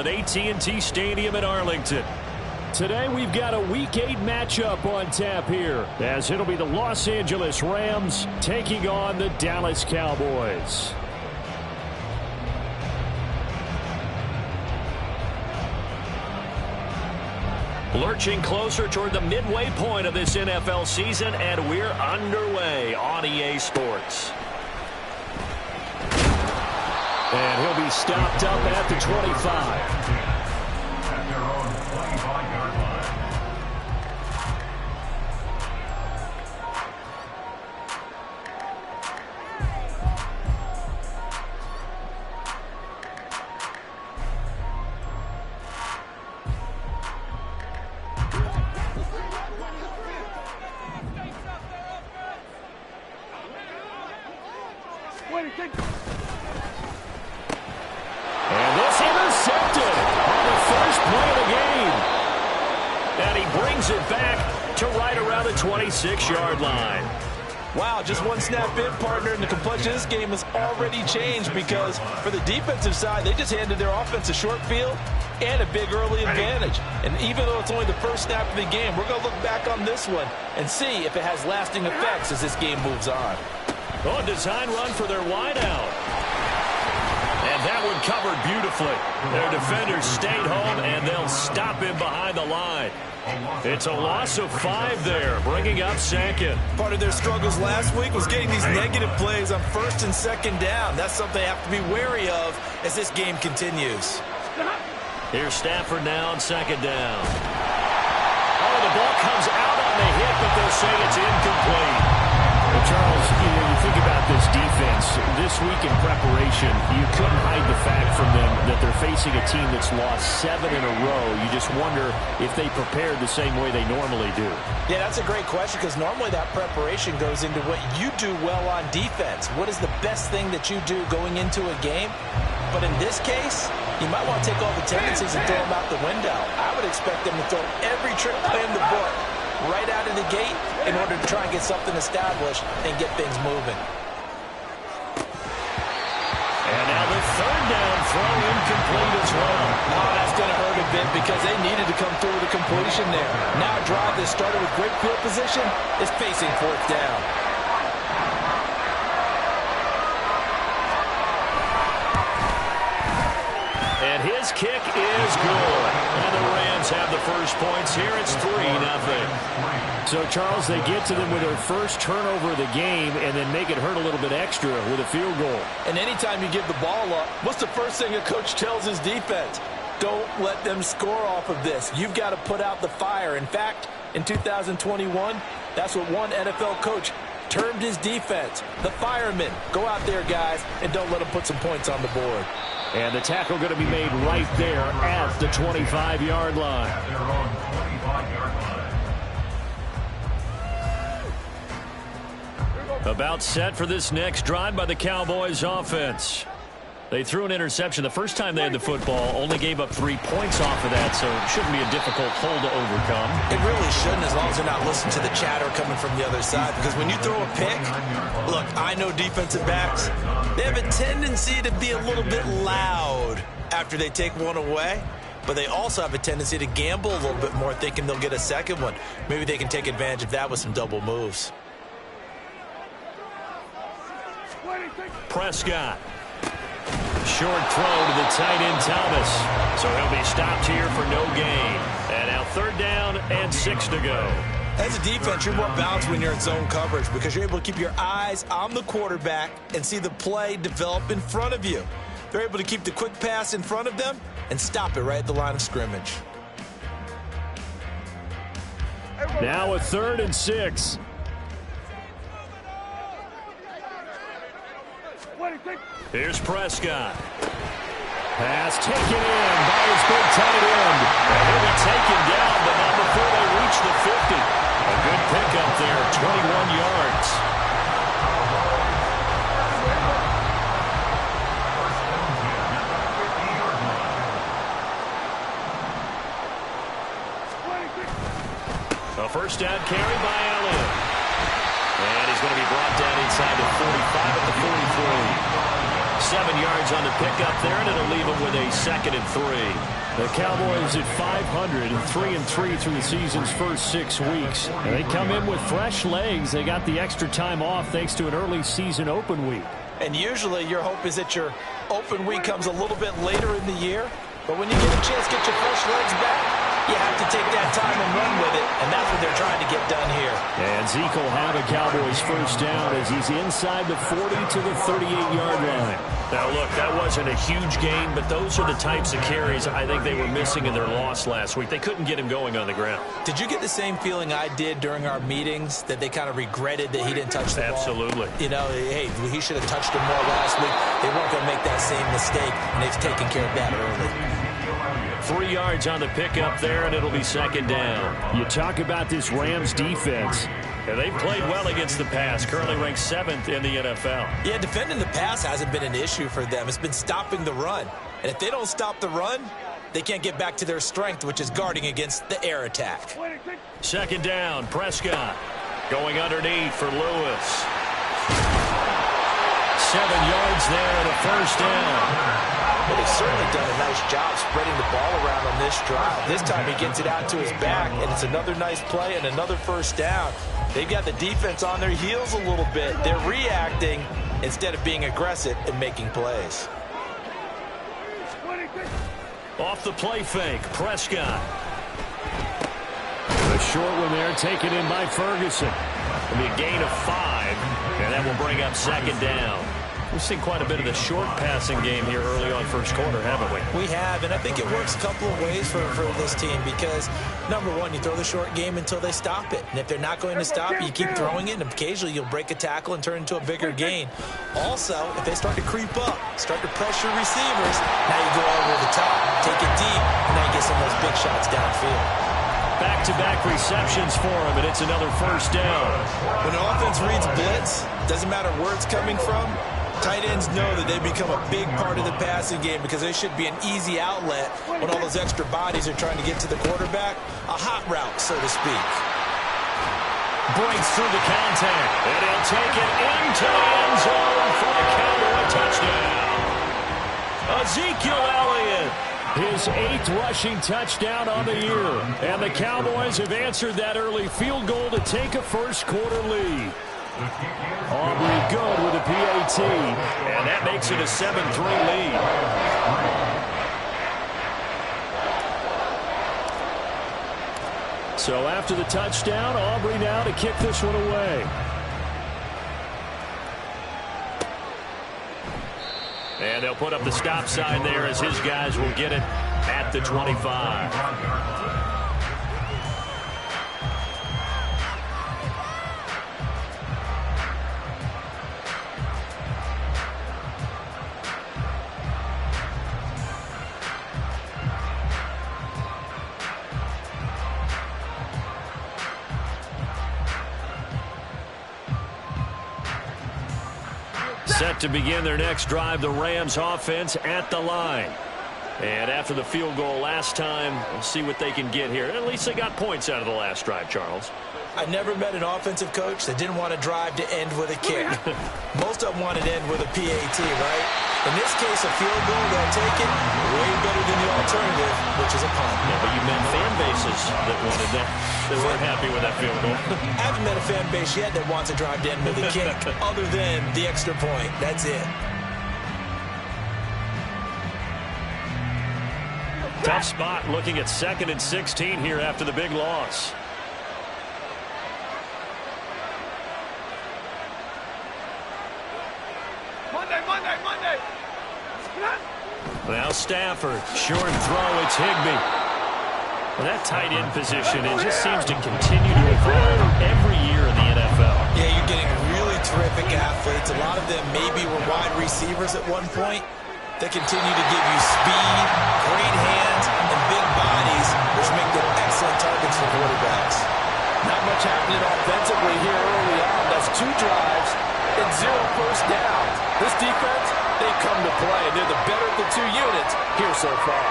AT&T Stadium in Arlington. Today we've got a Week 8 matchup on tap here, as it'll be the Los Angeles Rams taking on the Dallas Cowboys. Lurching closer toward the midway point of this NFL season, and we're underway on EA Sports. And he'll be stopped up at the 25. And this intercepted on the first play of the game. And he brings it back to right around the 26-yard line. Wow, just one snap in, partner, and the complexion of this game has already changed because for the defensive side, they just handed their offense a short field and a big early advantage. And even though it's only the first snap of the game, we're going to look back on this one and see if it has lasting effects as this game moves on. Oh, design run for their wideout. And that one covered beautifully. Their defenders stayed home, and they'll stop him behind the line. It's a loss of 5 there, bringing up second. Part of their struggles last week was getting these negative plays on first and second down. That's something they have to be wary of as this game continues. Here's Stafford now on second down. Oh, the ball comes out on the hit, but they'll say it's incomplete. Well, Charles, you think about this defense. This week in preparation, you couldn't hide the fact from them that they're facing a team that's lost 7 in a row. You just wonder if they prepared the same way they normally do. Yeah, that's a great question because normally that preparation goes into what you do well on defense. What is the best thing that you do going into a game? But in this case, you might want to take all the tendencies and throw them out the window. I would expect them to throw every trick play in the book right out of the gate in order to try and get something established and get things moving. And now the third down throw incomplete as well. Oh, that's going to hurt a bit because they needed to come through with a completion there. Now a drive that started with great field position is facing fourth down. And his kick is good. And the Rams have the first points here. It's 3-0. So, Charles, they get to them with their first turnover of the game and then make it hurt a little bit extra with a field goal. And anytime you give the ball up, what's the first thing a coach tells his defense? Don't let them score off of this. You've got to put out the fire. In fact, in 2021, that's what one NFL coach termed his defense. The firemen. Go out there, guys, and don't let them put some points on the board. And the tackle going to be made right there at the 25-yard line. About set for this next drive by the Cowboys offense. They threw an interception the first time they had the football, only gave up 3 points off of that, so it shouldn't be a difficult hole to overcome. It really shouldn't, as long as they're not listening to the chatter coming from the other side, because when you throw a pick, look, I know defensive backs, they have a tendency to be a little bit loud after they take one away, but they also have a tendency to gamble a little bit more, thinking they'll get a second one. Maybe they can take advantage of that with some double moves. Prescott. Short throw to the tight end Thomas. So he'll be stopped here for no gain. And now third down and 6 to go. As a defense, you're more balanced when you're in zone coverage because you're able to keep your eyes on the quarterback and see the play develop in front of you. They're able to keep the quick pass in front of them and stop it right at the line of scrimmage. Now a 3rd and 6. Here's Prescott. Pass taken in by his big tight end. And he'll be taken down, but not before they reach the 50. A good pickup there, 21 yards. A first down carry by Allen. And he's going to be brought down inside the 45 at the 43. 7 yards on the pickup there, and it'll leave them with a 2nd and 3. The Cowboys at 500 and 3-3 through the season's first 6 weeks. And they come in with fresh legs. They got the extra time off thanks to an early season open week. And usually your hope is that your open week comes a little bit later in the year. But when you get a chance to get your fresh legs back, you have to take that time and run with it, and that's what they're trying to get done here. And Zeke will have a Cowboys first down as he's inside the 40 to the 38-yard line. Now, look, that wasn't a huge gain, but those are the types of carries I think they were missing in their loss last week. They couldn't get him going on the ground. Did you get the same feeling I did during our meetings, that they kind of regretted that he didn't touch the ball? Absolutely. You know, hey, he should have touched him more last week. They weren't going to make that same mistake, and they've taken care of that early. 3 yards on the pickup there, and it'll be 2nd down. You talk about this Rams defense. Yeah, they've played well against the pass, currently ranked 7th in the NFL. Yeah, defending the pass hasn't been an issue for them. It's been stopping the run. And if they don't stop the run, they can't get back to their strength, which is guarding against the air attack. 2nd down, Prescott going underneath for Lewis. 7 yards there and a first down. Well, they've certainly done a nice job spreading the ball around on this drive. This time he gets it out to his back, and it's another nice play and another first down. They've got the defense on their heels a little bit. They're reacting instead of being aggressive and making plays. Off the play fake, Prescott. A short one there, taken in by Ferguson. It'll be a gain of 5, and that will bring up 2nd down. We've seen quite a bit of the short passing game here early on first quarter, haven't we? We have, and I think it works a couple of ways for this team because, number one, you throw the short game until they stop it. And if they're not going to stop it, you keep throwing it, and occasionally you'll break a tackle and turn it into a bigger gain. Also, if they start to creep up, start to pressure receivers, now you go over the top, take it deep, and now you get some of those big shots downfield. Back-to-back receptions for him, and it's another first down. When an offense reads blitz, doesn't matter where it's coming from, tight ends know that they become a big part of the passing game because they should be an easy outlet when all those extra bodies are trying to get to the quarterback. A hot route, so to speak. Breaks through the contact, and he'll take it into the end zone for a Cowboy touchdown. Ezekiel Elliott. His 8th rushing touchdown on the year. And the Cowboys have answered that early field goal to take a first quarter lead. Aubrey good with a PAT. And that makes it a 7-3 lead. So after the touchdown, Aubrey now to kick this one away. And they'll put up the stop sign there as his guys will get it at the 25. Set to begin their next drive, the Rams offense at the line. And after the field goal last time, we'll see what they can get here. At least they got points out of the last drive, Charles. I've never met an offensive coach that didn't want to drive to end with a kick. Most of them wanted to end with a PAT, right? In this case, a field goal, they'll take it way better than the alternative, which is a punt. Yeah, but you met fan bases that wanted that. They weren't happy with that field goal. I haven't met a fan base yet that wants to drive to end with a kick other than the extra point. That's it. Tough spot looking at 2nd and 16 here after the big loss. Monday. Now Stafford, short throw, it's Higbee. Well, that tight end position, it just seems to continue to evolve every year in the NFL. Yeah, you're getting really terrific athletes. A lot of them maybe were wide receivers at one point. They continue to give you speed, great hands, and big bodies, which make them excellent targets for quarterbacks. Not much happening offensively here early on. That's 2 drives and 0 first downs. This defense, they come to play. They're the better of the 2 units here so far.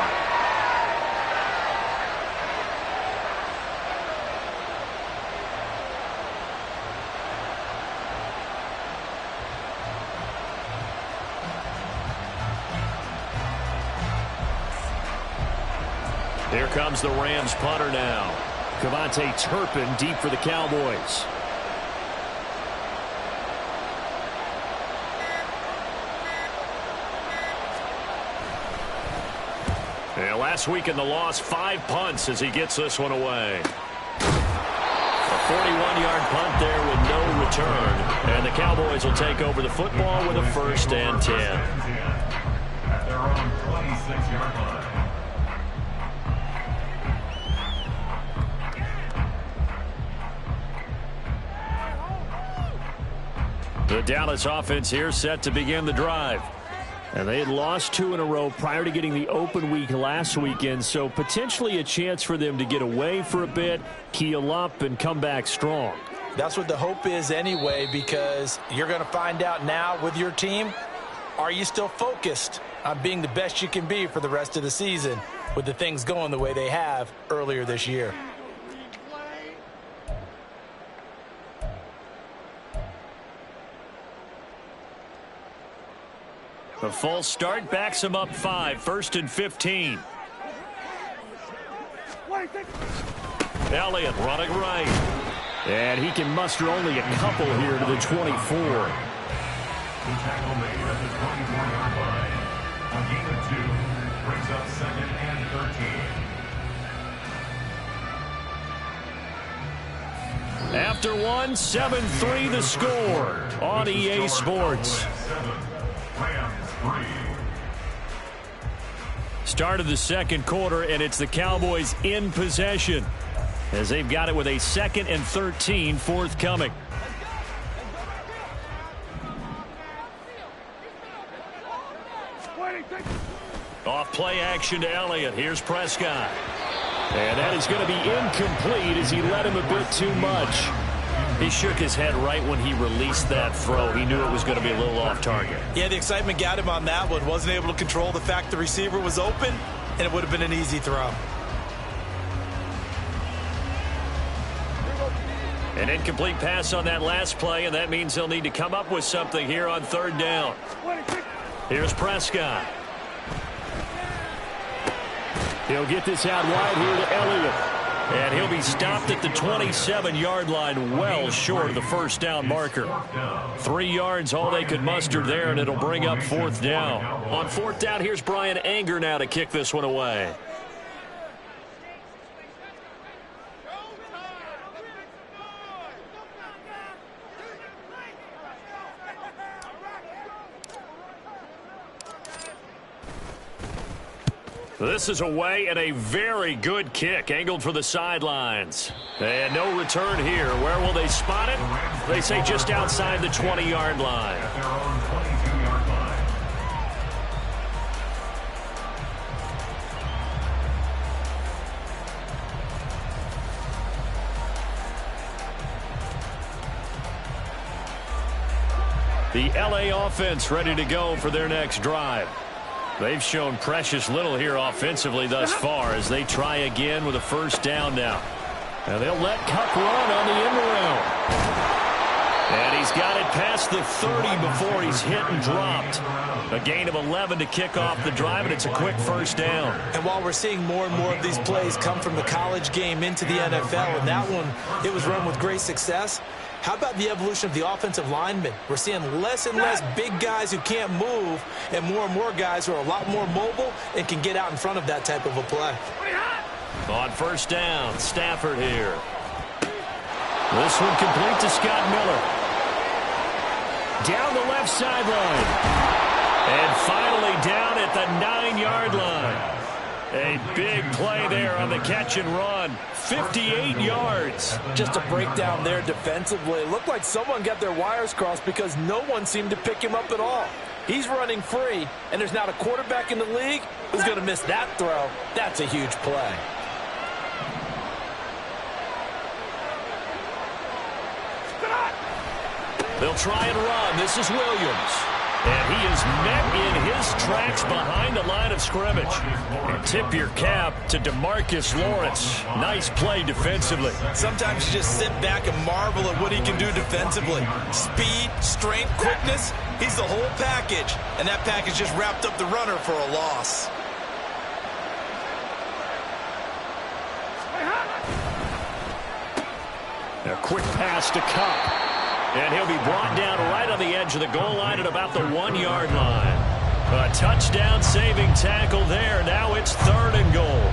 Here comes the Rams punter now. Cavante Turpin deep for the Cowboys. Yeah, last week in the loss, 5 punts as he gets this one away. A 41-yard punt there with no return. And the Cowboys will take over the football with a 1st and 10. At their own 26-yard line. The Dallas offense here set to begin the drive. And they had lost 2 in a row prior to getting the open week last weekend, so potentially a chance for them to get away for a bit, keel up, and come back strong. That's what the hope is anyway, because you're going to find out now with your team, are you still focused on being the best you can be for the rest of the season with the things going the way they have earlier this year? The false start backs him up 5, 1st and 15. Elliott running right. And he can muster only a couple here to the 24. The tackle made at the 24-yard line. A gain of 2 brings up 2nd and 13. After 1, 7-3 the score on EA Sports. Start of the second quarter, and it's the Cowboys in possession as they've got it with a 2nd and 13 forthcoming. Off play action to Elliott. Here's Prescott. And that is going to be incomplete as he led him a bit too much. He shook his head right when he released that throw. He knew it was going to be a little off target. Yeah, the excitement got him on that one. Wasn't able to control the fact the receiver was open, and it would have been an easy throw. An incomplete pass on that last play, and that means they'll need to come up with something here on 3rd down. Here's Prescott. He'll get this out wide here to Elliott. And he'll be stopped at the 27-yard line, well short of the 1st down marker. 3 yards, all they could muster there, and it'll bring up 4th down. On 4th down, here's Brian Anger now to kick this one away. This is away and a very good kick angled for the sidelines. And no return here. Where will they spot it? They say just outside the 20-yard line. At their own 22-yard line. The LA offense ready to go for their next drive. They've shown precious little here offensively thus far as they try again with a 1st down now. And they'll let Cup run on the end around. And he's got it past the 30 before he's hit and dropped. A gain of 11 to kick off the drive, and it's a quick 1st down. And while we're seeing more and more of these plays come from the college game into the NFL, and that one, it was run with great success, how about the evolution of the offensive linemen? We're seeing less and less big guys who can't move and more guys who are a lot more mobile and can get out in front of that type of a play. On 1st down, Stafford here. This one complete to Scott Miller. Down the left sideline. And finally down at the 9-yard line. A big play there on the catch and run. 58 yards. Just a breakdown there defensively. It looked like someone got their wires crossed because no one seemed to pick him up at all. He's running free, and there's not a quarterback in the league who's going to miss that throw. That's a huge play. They'll try and run. This is Williams. And he is met in his tracks behind the line of scrimmage. And tip your cap to DeMarcus Lawrence. Nice play defensively. Sometimes you just sit back and marvel at what he can do defensively. Speed, strength, quickness, he's the whole package. And that package just wrapped up the runner for a loss. A quick pass to Cup. And he'll be brought down right on the edge of the goal line at about the 1-yard line. A touchdown-saving tackle there. Now it's 3rd and goal.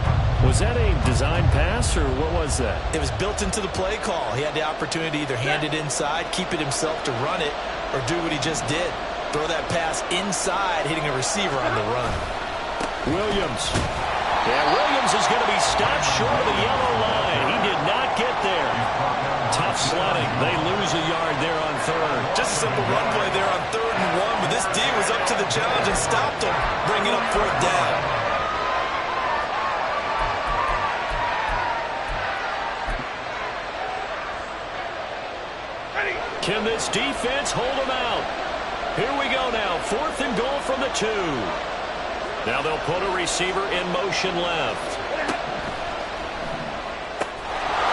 Was that a design pass, or what was that? It was built into the play call. He had the opportunity to either hand it inside, keep it himself to run it, or do what he just did. Throw that pass inside, hitting a receiver on the run. Williams. Yeah, Williams is going to be stopped short of the yellow line. He did not get there. Tough sledding. They lose a yard there on 3rd. Just a simple run play there on 3rd and 1, but this D was up to the challenge and stopped him, bringing up 4th down. Can this defense hold them out? Here we go now. 4th and goal from the 2. Now they'll put a receiver in motion left.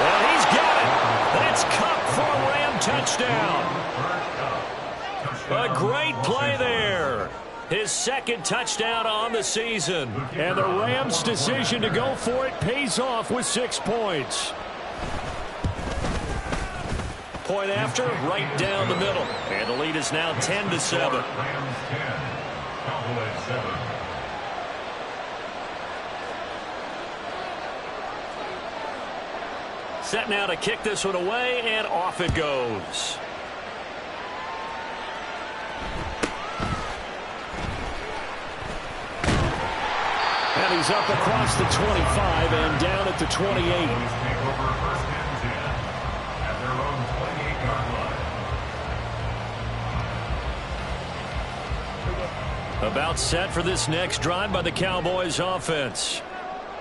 And he's got it. That's Cup for a Ram touchdown. A great play there. His 2nd touchdown on the season. And the Rams' decision to go for it pays off with 6 points. Point after, right down the middle. And the lead is now 10-7. Rams 10, Cowboys 7. Set now to kick this one away, and off it goes. And he's up across the 25 and down at the 28. About set for this next drive by the Cowboys offense.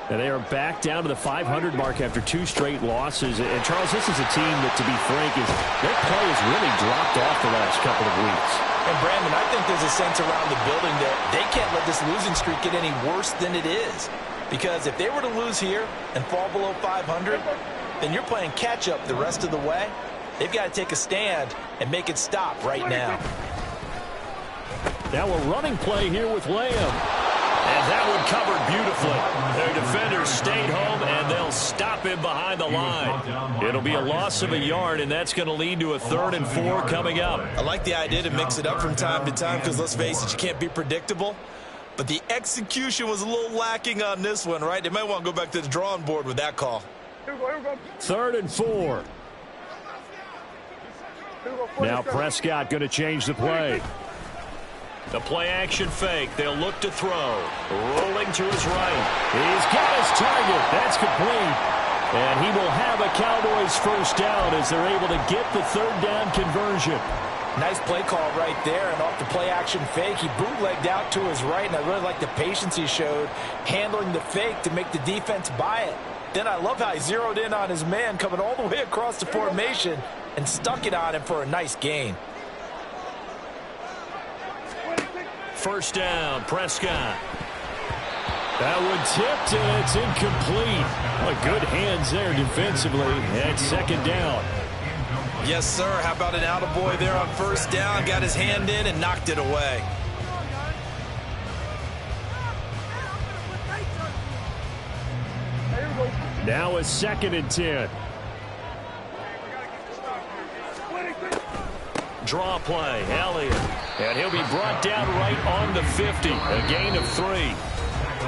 And they are back down to the 500 mark after 2 straight losses. And, Charles, this is a team that, to be frank, their play has really dropped off the last couple of weeks. And, Brandon, I think there's a sense around the building that they can't let this losing streak get any worse than it is. Because if they were to lose here and fall below 500, then you're playing catch-up the rest of the way. They've got to take a stand and make it stop right now. Now a running play here with Lamb. And that one covered beautifully. Their defenders stayed home, and they'll stop him behind the line. It'll be a loss of a yard, and that's going to lead to a 3rd and 4 coming up. I like the idea to mix it up from time to time because, let's face it, you can't be predictable. But the execution was a little lacking on this one, right? They might want to go back to the drawing board with that call. 3rd and 4. Now Prescott going to change the play. The play-action fake. They'll look to throw. Rolling to his right. He's got his target. That's complete. And he will have a Cowboys 1st down as they're able to get the 3rd down conversion. Nice play call right there. And off the play-action fake, he bootlegged out to his right. And I really like the patience he showed handling the fake to make the defense buy it. Then I love how he zeroed in on his man coming all the way across the formation and stuck it on him for a nice gain. 1st down, Prescott. That one tipped, and it's incomplete. Well, good hands there defensively, and 2nd down. Yes, sir. How about an attaboy there on 1st down? Got his hand in and knocked it away. Now a 2nd and 10. Draw play, Elliott. And he'll be brought down right on the 50. A gain of 3.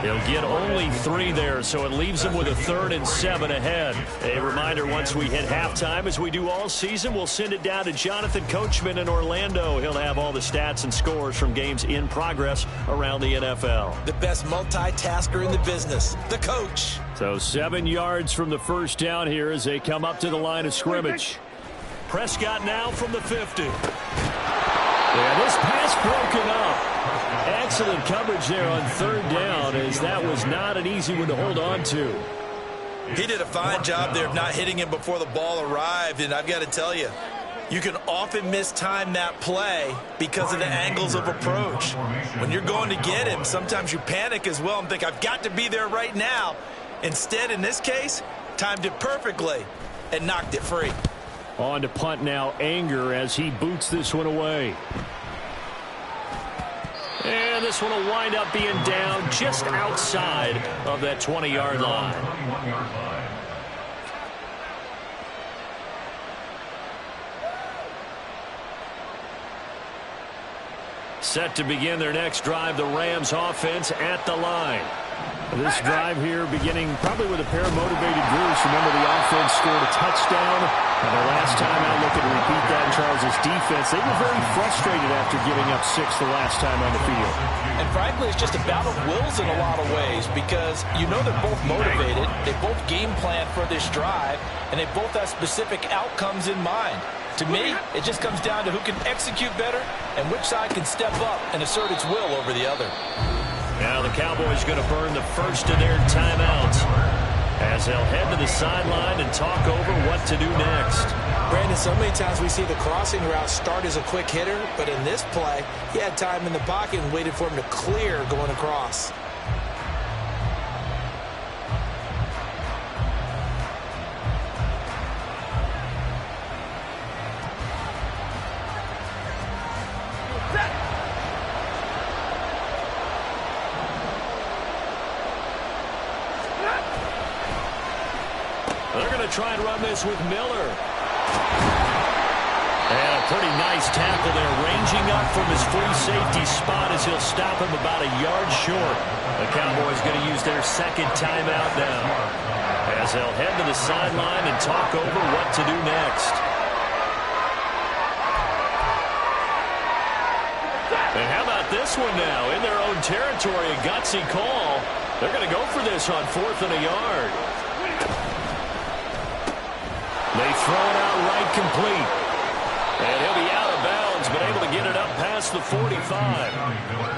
He'll get only 3 there, so it leaves him with a 3rd and 7 ahead. A reminder, once we hit halftime, as we do all season, we'll send it down to Jonathan Coachman in Orlando. He'll have all the stats and scores from games in progress around the NFL. The best multitasker in the business, the coach. So 7 yards from the 1st down here as they come up to the line of scrimmage. Prescott now from the 50. Yeah, this pass broken up. Excellent coverage there on 3rd down, as that was not an easy one to hold on to. He did a fine job there of not hitting him before the ball arrived, and I've got to tell you, you can often mistime that play because of the angles of approach. When you're going to get him, sometimes you panic as well and think, I've got to be there right now. Instead, in this case, timed it perfectly and knocked it free. On to punt now, Anger, as he boots this one away. And this one will wind up being down just outside of that 20-yard line. Set to begin their next drive, the Rams offense at the line. This drive here beginning probably with a pair of motivated groups. Remember, the offense scored a touchdown. And their last time out looking to repeat that in Charles' defense. They were very frustrated after giving up 6 the last time on the field. And frankly, it's just a battle of wills in a lot of ways because you know they're both motivated. They both game plan for this drive, and they both have specific outcomes in mind. To me, it just comes down to who can execute better and which side can step up and assert its will over the other. Now the Cowboys going to burn the first of their timeouts as they'll head to the sideline and talk over what to do next. Brandon, so many times we see the crossing route start as a quick hitter, but in this play, he had time in the pocket and waited for him to clear going across. They're going to try and run this with Miller. And a pretty nice tackle there, ranging up from his free safety spot as he'll stop him about a yard short. The Cowboys going to use their second timeout now as they'll head to the sideline and talk over what to do next. And how about this one now? In their own territory, a gutsy call. They're going to go for this on 4th and a yard. They throw it out right complete. And he'll be out of bounds, but able to get it up past the 45.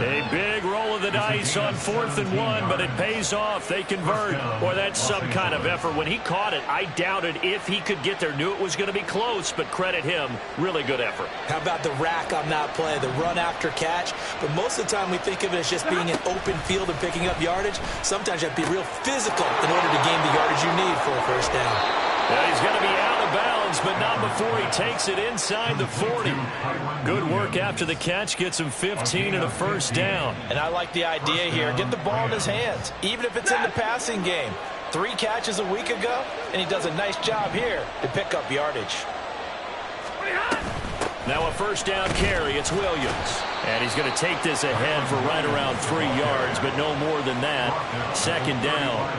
A big roll of the dice on 4th and 1, but it pays off. They convert. Boy, that's some kind of effort. When he caught it, I doubted if he could get there. Knew it was going to be close, but credit him. Really good effort. How about the rack on that play, the run after catch? But most of the time we think of it as just being an open field and picking up yardage. Sometimes you have to be real physical in order to gain the yardage you need for a first down. Yeah, he's going to be out of bounds, but not before he takes it inside the 40. Good work after the catch. Gets him 15 and a first down. And I like the idea here. Get the ball in his hands, even if it's in the passing game. 3 catches a week ago, and he does a nice job here to pick up yardage. Now a first down carry. It's Williams. And he's going to take this ahead for right around 3 yards, but no more than that. Second down.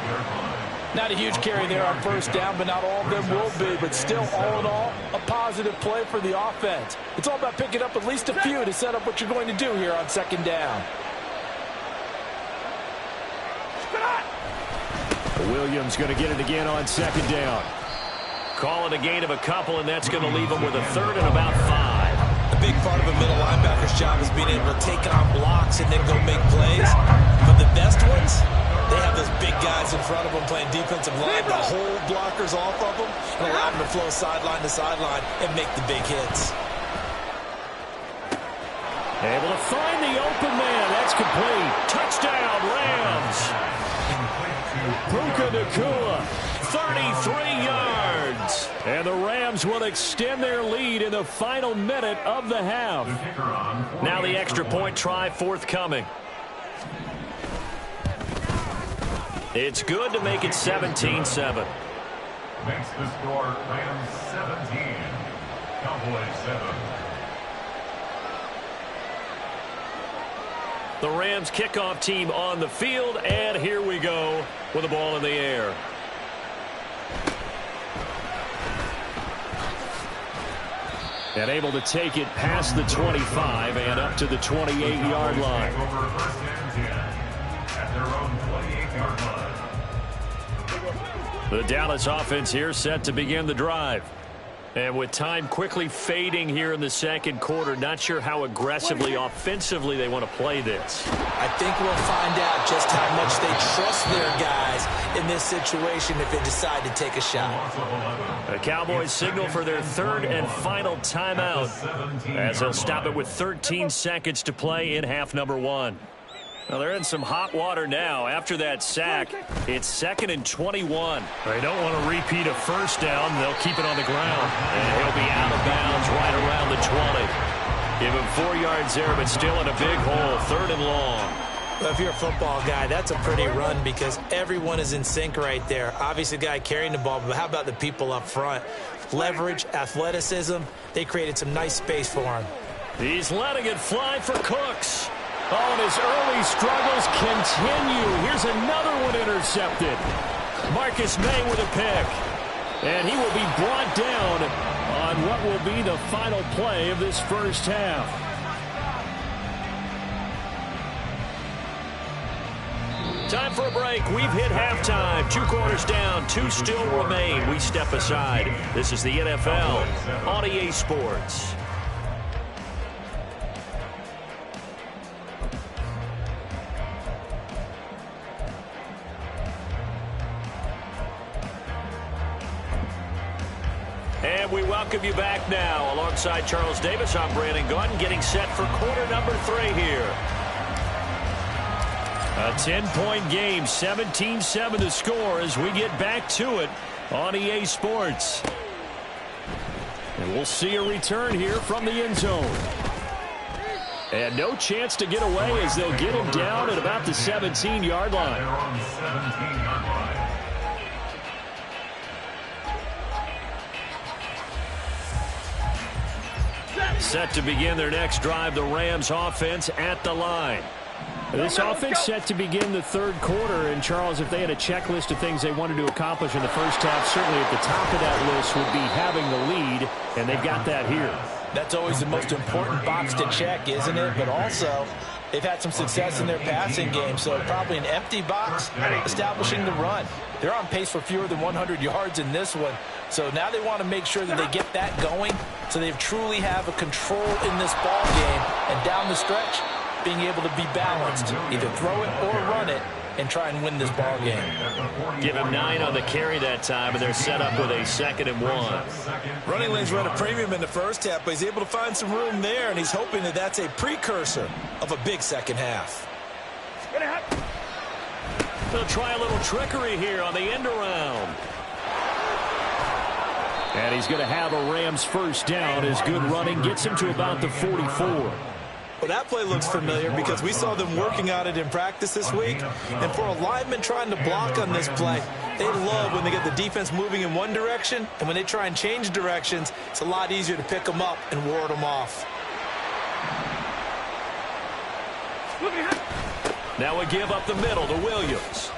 Not a huge carry there on first down, but not all of them will be. But still, all in all, a positive play for the offense. It's all about picking up at least a few to set up what you're going to do here on second down. Williams going to get it again on second down. Calling a gain of a couple, and that's going to leave him with a 3rd and about 5. A big part of a middle linebacker's job is being able to take on blocks and then go make plays. But the best ones, they have those big guys in front of them playing defensive line to hold blockers off of them and allow them to flow sideline to sideline and make the big hits. Able to find the open man. That's complete. Touchdown, Rams. Puka Nacua, 33 yards. And the Rams will extend their lead in the final minute of the half. Now the extra point try forthcoming. It's good to make it 17-7. Makes the score Rams 17, Cowboys 7. The Rams kickoff team on the field, and here we go with the ball in the air. And able to take it past the 25 and up to the 28-yard line. Over first and 10 at their own 28-yard line. The Dallas offense here set to begin the drive. And with time quickly fading here in the second quarter, not sure how aggressively, offensively they want to play this. I think we'll find out just how much they trust their guys in this situation if they decide to take a shot. The Cowboys signal for their 3rd and final timeout as they'll stop it with 13 seconds to play in half number 1. Well, they're in some hot water now. After that sack, it's 2nd and 21. They don't want to repeat a first down. They'll keep it on the ground. And he'll be out of bounds right around the 20. Give him 4 yards there, but still in a big hole. 3rd and long. Well, if you're a football guy, that's a pretty run because everyone is in sync right there. Obviously, the guy carrying the ball, but how about the people up front? Leverage, athleticism, they created some nice space for him. He's letting it fly for Cooks. Oh, and his early struggles continue. Here's another one intercepted. Marcus May with a pick. And he will be brought down on what will be the final play of this first half. Time for a break. We've hit halftime. 2 quarters down. 2 still remain. We step aside. This is the NFL on EA Sports. And we welcome you back now. Alongside Charles Davis, I'm Brandon Gaudin, getting set for quarter number 3 here. A 10-point game, 17-7 to score as we get back to it on EA Sports. And we'll see a return here from the end zone. And no chance to get away as they'll get him down at about the 17-yard line. They're on the 17-yard line. Set to begin their next drive, the Rams offense at the line. This offense set to begin the third quarter, and Charles, if they had a checklist of things they wanted to accomplish in the first half, certainly at the top of that list would be having the lead, and they've got that here. That's always the most important box to check, isn't it? But also, they've had some success in their passing game, so probably an empty box establishing the run. They're on pace for fewer than 100 yards in this one, so now they want to make sure that they get that going so they truly have a control in this ball game, and down the stretch, being able to be balanced, either throw it or run it, and try and win this ball game. Give him 9 on the carry that time, and they're set up with a 2nd and 1. Running lanes run a premium in the first half, but he's able to find some room there, and he's hoping that that's a precursor of a big second half. They'll try a little trickery here on the end around. And he's going to have a Rams first down as good running gets him to about the 44. Well, that play looks familiar because we saw them working on it in practice this week. And for a lineman trying to block on this play, they love when they get the defense moving in one direction. And when they try and change directions, it's a lot easier to pick them up and ward them off. Now we give up the middle to Williams.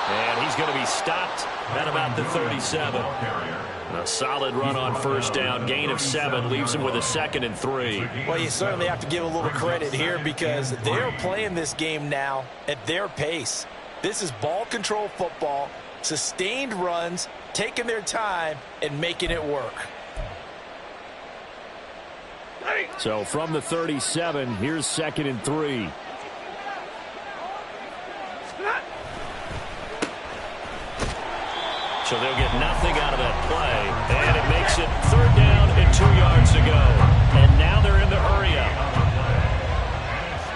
And he's going to be stopped at about the 37. A solid run on first down. Gain of 7 leaves him with a 2nd and 3. Well, you certainly have to give a little credit here because they're playing this game now at their pace. This is ball control football, sustained runs, taking their time, and making it work. So from the 37, here's 2nd and 3. So they'll get nothing out of that play. And it makes it 3rd down and 2 yards to go. And now they're in the hurry up.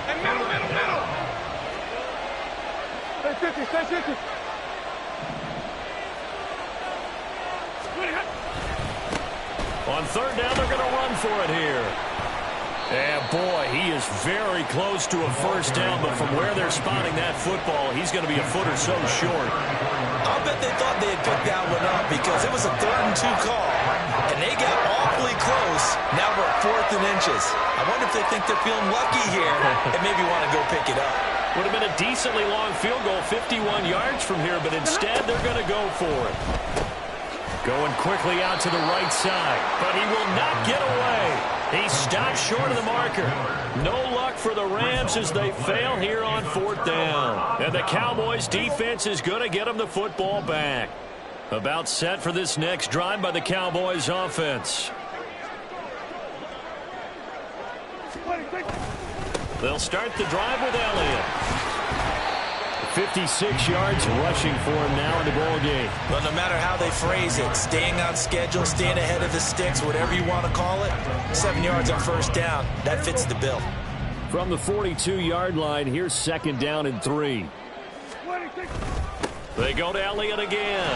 Hey, middle. Stay 50. On 3rd down, they're going to run for it here. And boy, he is very close to a first down, but from where they're spotting that football, he's going to be a foot or so short. I'll bet they thought they had picked that one up because it was a 3rd and 2 call, and they got awfully close. Now we're at 4th and inches. I wonder if they think they're feeling lucky here and maybe want to go pick it up. Would have been a decently long field goal, 51 yards from here, but instead they're going to go for it. Going quickly out to the right side, but he will not get away. He stopped short of the marker. No luck for the Rams as they fail here on 4th down. And the Cowboys defense is going to get them the football back. About set for this next drive by the Cowboys offense. They'll start the drive with Elliott. 56 yards rushing for him now in the ball game. Well, no matter how they phrase it, staying on schedule, staying ahead of the sticks, whatever you want to call it, 7 yards on first down, that fits the bill. From the 42-yard line, here's 2nd down and 3. They go to Elliott again.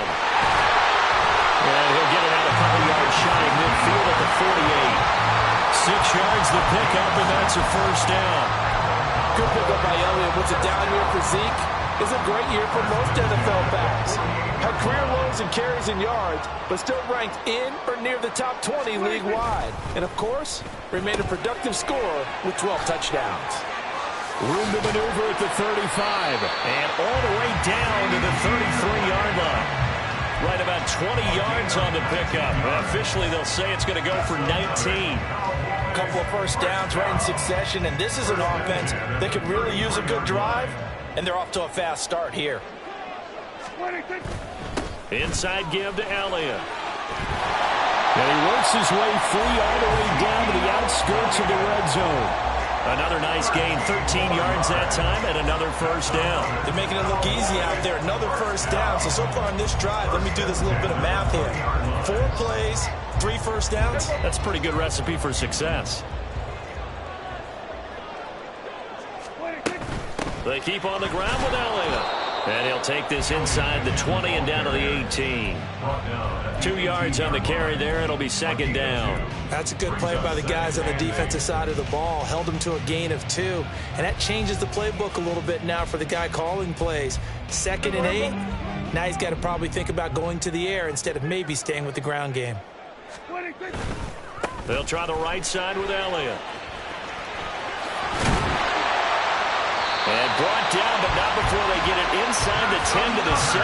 And he'll get it out a couple yards shy of midfield at the 48. 6 yards the pickup, and that's a first down. Good pickup by Elliott. What's a down year for Zeke? Is a great year for most NFL backs. Had career lows in carries and yards, but still ranked in or near the top 20 league-wide. And, of course, remained a productive scorer with 12 touchdowns. Room to maneuver at the 35. And all the way down to the 33-yard line. Right about 20 yards on the pickup. Officially, they'll say it's going to go for 19. A couple of first downs right in succession, and this is an offense that could really use a good drive, and they're off to a fast start here. Inside give to Elliott. And he works his way free all the way down to the outskirts of the red zone. Another nice gain, 13 yards that time, and another first down. They're making it look easy out there. Another first down. So far in this drive, let me do this little bit of math here. 4 plays, 3 first downs. That's a pretty good recipe for success. They keep on the ground with Elliott. And he'll take this inside the 20 and down to the 18. 2 yards on the carry there. It'll be second down. That's a good play by the guys on the defensive side of the ball. Held them to a gain of 2. And that changes the playbook a little bit now for the guy calling plays. 2nd and 8. Now he's got to probably think about going to the air instead of maybe staying with the ground game. They'll try the right side with Elliott. And brought down, but not before they get it inside the 10 to the 7.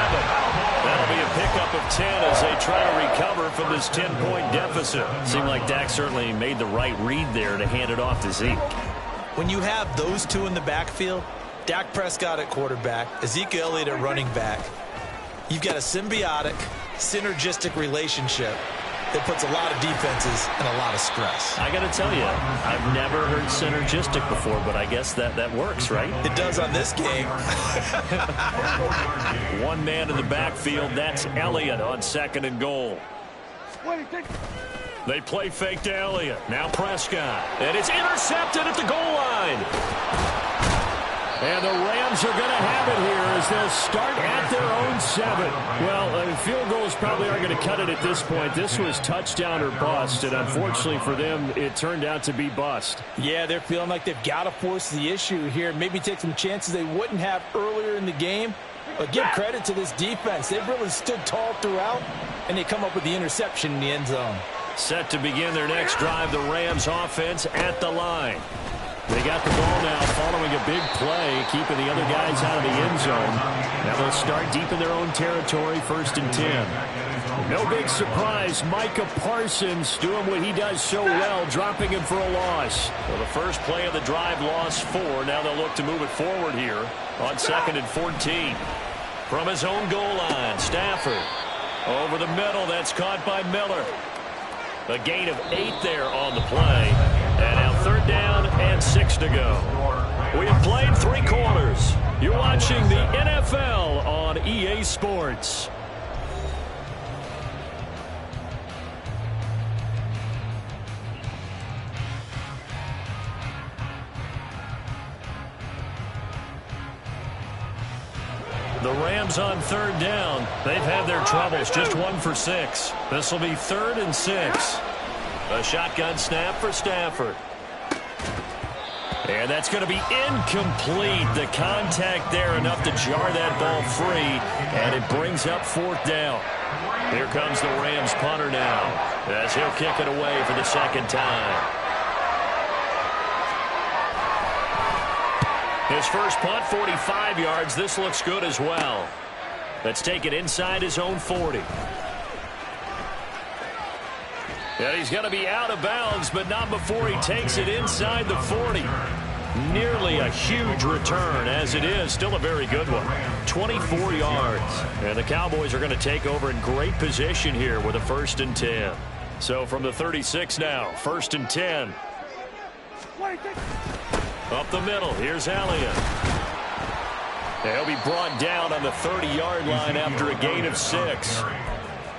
That'll be a pickup of 10 as they try to recover from this 10-point deficit. Seemed like Dak certainly made the right read there to hand it off to Zeke. When you have those two in the backfield, Dak Prescott at quarterback, Ezekiel Elliott at running back, you've got a symbiotic, synergistic relationship that puts a lot of defenses in a lot of stress. I got to tell you, I've never heard synergistic before, but I guess that works, right? It does on this game. One man in the backfield, that's Elliott on 2nd and goal. They play fake to Elliott. Now Prescott. And it's intercepted at the goal line. And the Rams are going to have it here as they'll start at their own 7. Well, field goals probably aren't going to cut it at this point. This was touchdown or bust, and unfortunately for them, it turned out to be bust. Yeah, they're feeling like they've got to force the issue here. Maybe take some chances they wouldn't have earlier in the game. But give credit to this defense. They've really stood tall throughout, and they come up with the interception in the end zone. Set to begin their next drive, the Rams offense at the line. They got the ball now following a big play, keeping the other guys out of the end zone. Now they'll start deep in their own territory, 1st and 10. No big surprise, Micah Parsons doing what he does so well, dropping him for a loss. Well, the first play of the drive lost 4. Now they'll look to move it forward here on 2nd and 14. From his own goal line, Stafford. Over the middle, that's caught by Miller. A gain of 8 there on the play. And now 3rd down and 6 to go. We have played 3 quarters. You're watching the NFL on EA Sports. The Rams on 3rd down. They've had their troubles, just 1 for 6. This will be 3rd and 6. A shotgun snap for Stafford. And that's going to be incomplete. The contact there enough to jar that ball free, and it brings up 4th down. Here comes the Rams punter now, as he'll kick it away for the 2nd time. His first punt, 45 yards. This looks good as well. Let's take it inside his own 40. And he's going to be out of bounds, but not before he takes it inside the 40. Nearly a huge return, as it is. Still a very good one. 24 yards. And the Cowboys are going to take over in great position here with a 1st and 10. So from the 36 now, 1st and 10. Up the middle, here's Elliott. He'll be brought down on the 30-yard line after a gain of 6.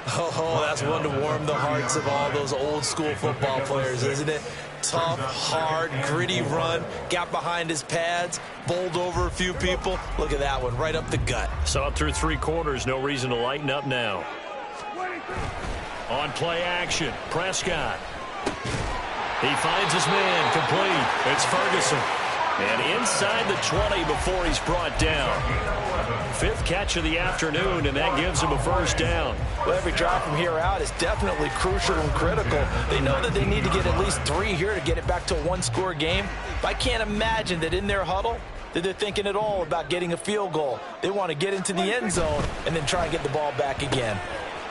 Oh, that's one to warm the hearts of all those old-school football players, isn't it? Tough, hard, gritty run. Got behind his pads, bowled over a few people. Look at that one, right up the gut. Saw it through 3 quarters. No reason to lighten up now. On play action, Prescott. He finds his man, complete. It's Ferguson. And inside the 20 before he's brought down. 5th catch of the afternoon, and that gives him a first down. Well, every drive from here out is definitely crucial and critical. They know that they need to get at least 3 here to get it back to a one-score game. But I can't imagine that in their huddle that they're thinking at all about getting a field goal. They want to get into the end zone and then try and get the ball back again.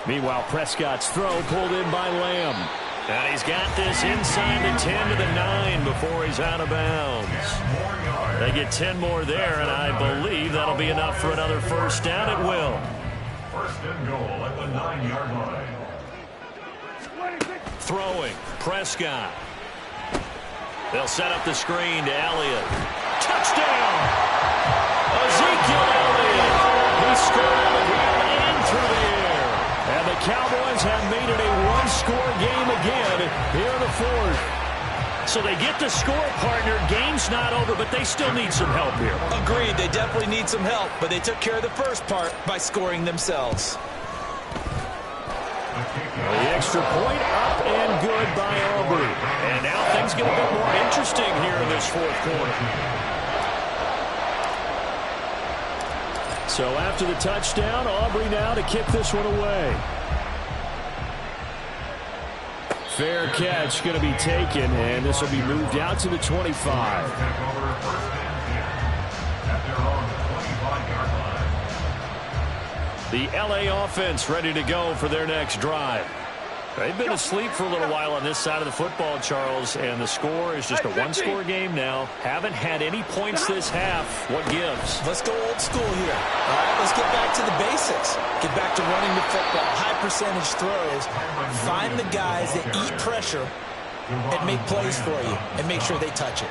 Meanwhile, Prescott's throw pulled in by Lamb. And he's got this inside the 10 to the 9 before he's out of bounds. They get 10 more there, and I believe that'll be enough for another first down. It will. First and goal at the 9-yard line. Throwing, Prescott. They'll set up the screen to Elliott. Touchdown! Ezekiel Elliott. He scored on the ground and through the air. And the Cowboys have made it a one-score game again here in the 4th. So they get the score, partner. Game's not over, but they still need some help here. Agreed, they definitely need some help, but they took care of the first part by scoring themselves. The extra point up and good by Aubrey. And now things get a bit more interesting here in this 4th quarter. So after the touchdown, Aubrey now to kick this one away. Fair catch going to be taken, and this will be moved out to the 25. The LA offense ready to go for their next drive. They've been asleep for a little while on this side of the football, Charles, and the score is just a one-score game now. Haven't had any points this half. What gives? Let's go old school here. All right, let's get back to the basics. Get back to running the football, high percentage throws. Find the guys that eat pressure and make plays for you and make sure they touch it.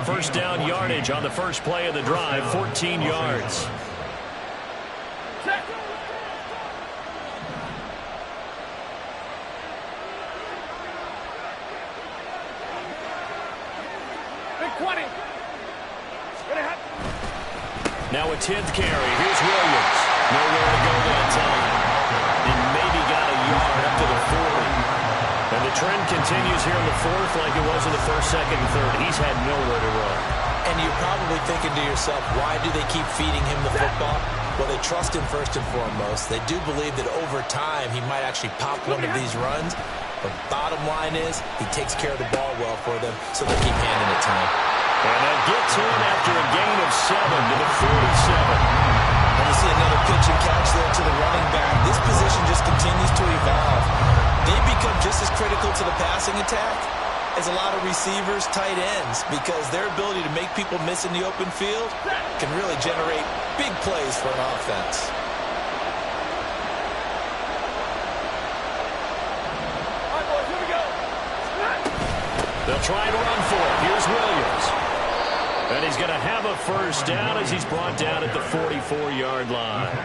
First down yardage on the first play of the drive, 14 yards. Now a 10th carry. Here's Williams. Nowhere to go that time. And maybe got a yard up to the 40. And the trend continues here in the 4th like it was in the 1st, 2nd, and 3rd. He's had nowhere to run. And you're probably thinking to yourself, why do they keep feeding him the football? Well, they trust him first and foremost. They do believe that over time he might actually pop one of these runs. But bottom line is he takes care of the ball well for them, so they keep handing it to him. And they'll get to him after a gain of 7 to the 47. And you see another pitch and catch there to the running back. This position just continues to evolve. They become just as critical to the passing attack as a lot of receivers, tight ends, because their ability to make people miss in the open field can really generate big plays for an offense. All right, boys, here we go. They'll try and run for it. Here's Williams. And he's going to have a first down as he's brought down at the 44-yard line.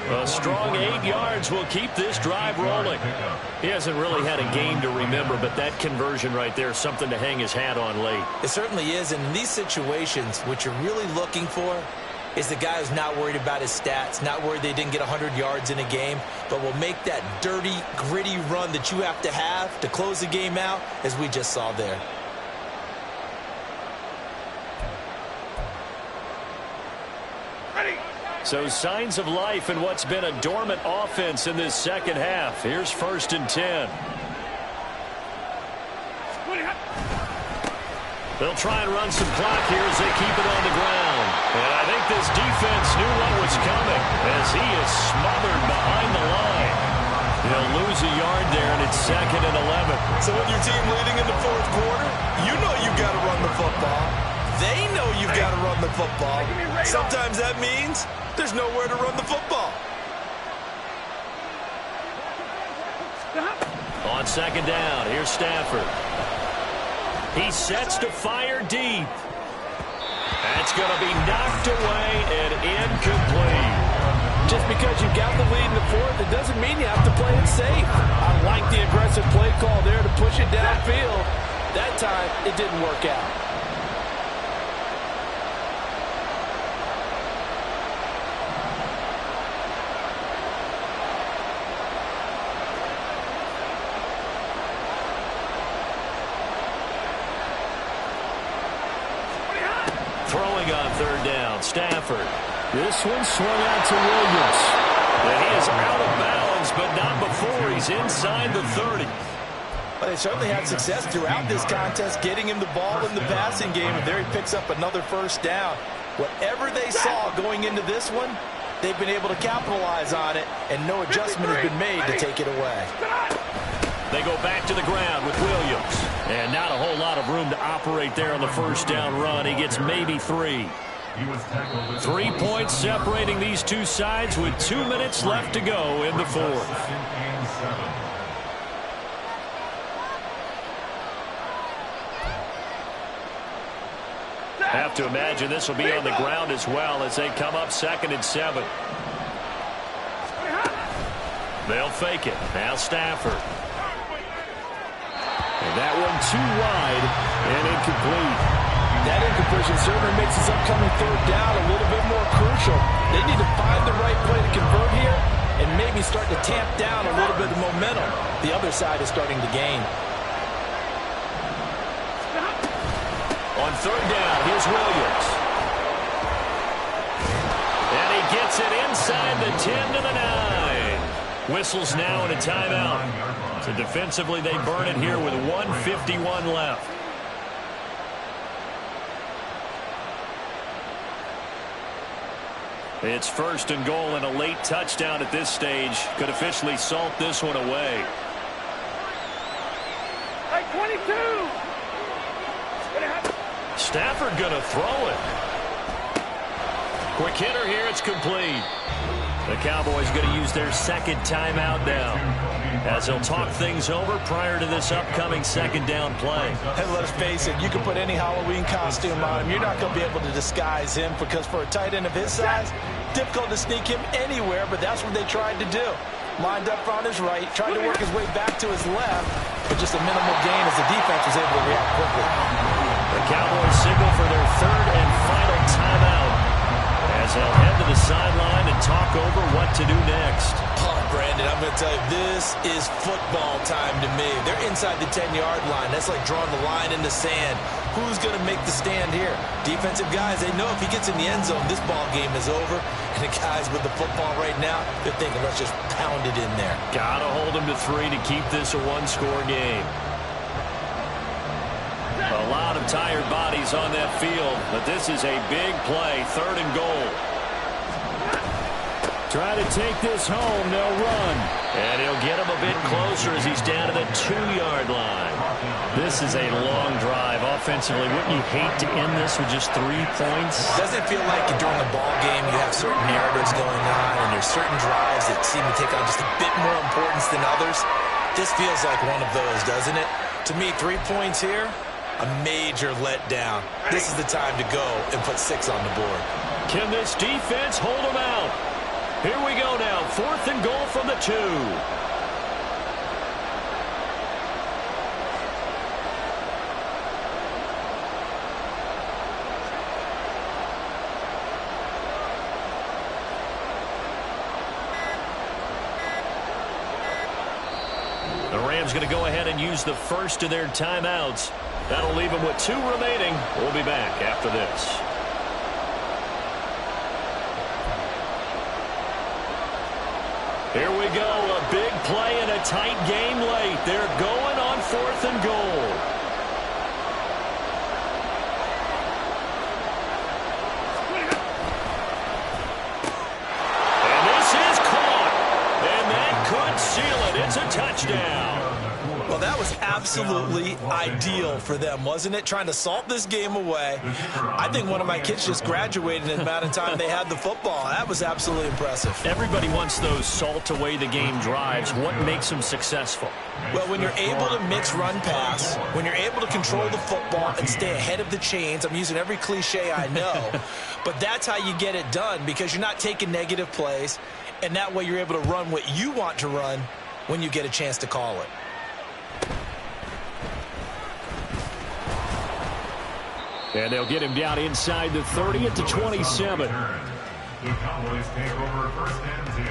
A strong 8 yards will keep this drive rolling. He hasn't really had a game to remember, but that conversion right there is something to hang his hat on late. It certainly is, and in these situations, what you're really looking for is the guy who's not worried about his stats, not worried they didn't get 100 yards in a game, but will make that dirty, gritty run that you have to close the game out, as we just saw there. So signs of life in what's been a dormant offense in this second half. Here's 1st and 10. They'll try and run some clock here as they keep it on the ground. And I think this defense knew what was coming as he is smothered behind the line. He'll lose a yard there, and it's 2nd and 11. So with your team leading in the 4th quarter, you know you've got to run the football. They know you've got to run the football. Sometimes that means there's nowhere to run the football. On 2nd down, here's Stafford. He sets to fire deep. That's going to be knocked away and incomplete. Just because you've got the lead in the 4th, it doesn't mean you have to play it safe. I like the aggressive play call there to push it downfield. That time, it didn't work out. throwing on third down. Stafford. This one swung out to Williams. And he is out of bounds, but not before he's inside the 30. Well, they certainly had success throughout this contest getting him the ball in the passing game, and there he picks up another first down. Whatever they saw going into this one, they've been able to capitalize on it, and no adjustment has been made to take it away. They go back to the ground with Williams. And not a whole lot of room to operate there on the first down run. He gets maybe 3. 3 points separating these two sides with 2 minutes left to go in the fourth. Have to imagine this will be on the ground as well as they come up 2nd and 7. They'll fake it. Now Stafford. And that one too wide and incomplete. That incompletion certainly makes this upcoming third down a little bit more crucial. They need to find the right play to convert here and maybe start to tamp down a little bit of momentum. The other side is starting to gain. On third down, here's Williams. And he gets it inside the 10 to the 9. Whistles now and a timeout. So defensively, they burn it here with 1:51 left. It's 1st and goal, and a late touchdown at this stage could officially salt this one away. Hey, 22! Stafford gonna throw it. Quick hitter here, it's complete. The Cowboys going to use their 2nd timeout now as they'll talk things over prior to this upcoming 2nd down play. And let's face it, you can put any Halloween costume on him. You're not going to be able to disguise him because for a tight end of his size, difficult to sneak him anywhere, but that's what they tried to do. Lined up on his right, tried to work his way back to his left, but just a minimal gain as the defense was able to react quickly. The Cowboys signal for their 3rd and final timeout as they'll head to the sideline and talk over what to do next. Oh, Brandon, I'm going to tell you, this is football time to me. They're inside the 10-yard line. That's like drawing the line in the sand. Who's going to make the stand here? Defensive guys, they know if he gets in the end zone, this ball game is over. And the guys with the football right now, they're thinking, let's just pound it in there. Got to hold them to 3 to keep this a one-score game. A lot of tired bodies on that field, but this is a big play, 3rd and goal. Try to take this home, they'll run. And he'll get him a bit closer as he's down to the 2-yard line. This is a long drive offensively. Wouldn't you hate to end this with just 3 points? Doesn't it feel like during the ball game you have certain narratives going on and there's certain drives that seem to take on just a bit more importance than others? This feels like one of those, doesn't it? To me, 3 points here, a major letdown. This is the time to go and put 6 on the board. Can this defense hold them out? Here we go now, 4th and goal from the 2. The Rams going to go ahead and use the first of their timeouts. That'll leave them with 2 remaining. We'll be back after this. Here we go, a big play and a tight game late. They're going on 4th and goal. And this is caught. And that could seal it. It's a touchdown. Well, that was absolutely ideal for them, wasn't it? Trying to salt this game away. I think one of my kids just graduated in the amount of time they had the football. That was absolutely impressive. Everybody wants those salt away the game drives. What makes them successful? Well, when you're able to mix run-pass, when you're able to control the football and stay ahead of the chains, I'm using every cliche I know, but that's how you get it done because you're not taking negative plays, and that way you're able to run what you want to run when you get a chance to call it. And they'll get him down inside the 30 at the 27. The Cowboys take over 1st and 10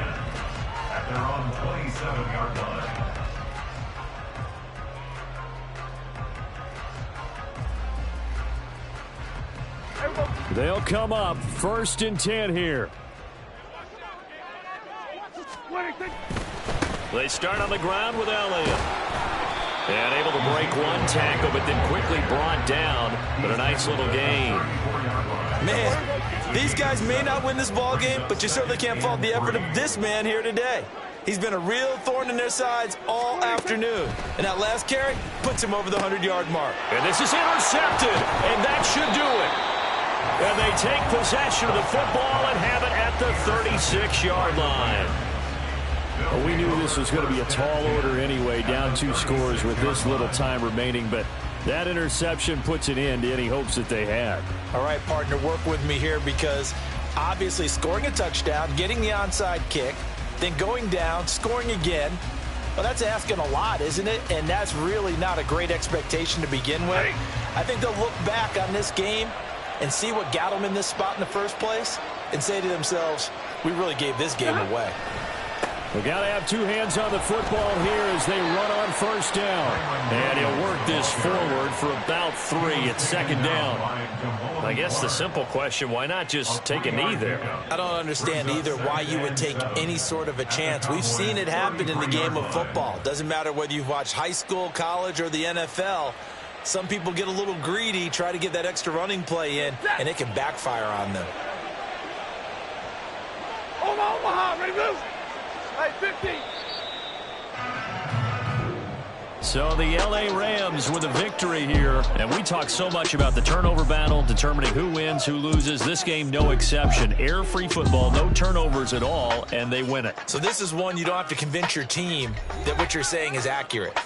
at their own 27-yard line. They'll come up 1st and 10 here. They start on the ground with Elliott. And able to break one tackle, but then quickly brought down. But a nice little gain. Man, these guys may not win this ball game, but you certainly can't fault the effort of this man here today. He's been a real thorn in their sides all afternoon. And that last carry puts him over the 100-yard mark. And this is intercepted, and that should do it. And they take possession of the football and have it at the 36-yard line. Well, we knew this was going to be a tall order anyway, down 2 scores with this little time remaining, but that interception puts an end to any hopes that they had. All right, partner, work with me here because obviously scoring a touchdown, getting the onside kick, then going down, scoring again, well, that's asking a lot, isn't it? And that's really not a great expectation to begin with. I think they'll look back on this game and see what got them in this spot in the first place and say to themselves, we really gave this game away. We got to have 2 hands on the football here as they run on 1st down. And he'll work this forward for about 3 at 2nd down. I guess the simple question, why not just take a knee there? I don't understand either why you would take any sort of a chance. We've seen it happen in the game of football. Doesn't matter whether you've watched high school, college, or the NFL. Some people get a little greedy, try to get that extra running play in, and it can backfire on them. Omaha, ready to move. Hey, 50. So the L.A. Rams with a victory here. And we talk so much about the turnover battle, determining who wins, who loses. This game, no exception. Air-free football, no turnovers at all, and they win it. So this is one you don't have to convince your team that what you're saying is accurate.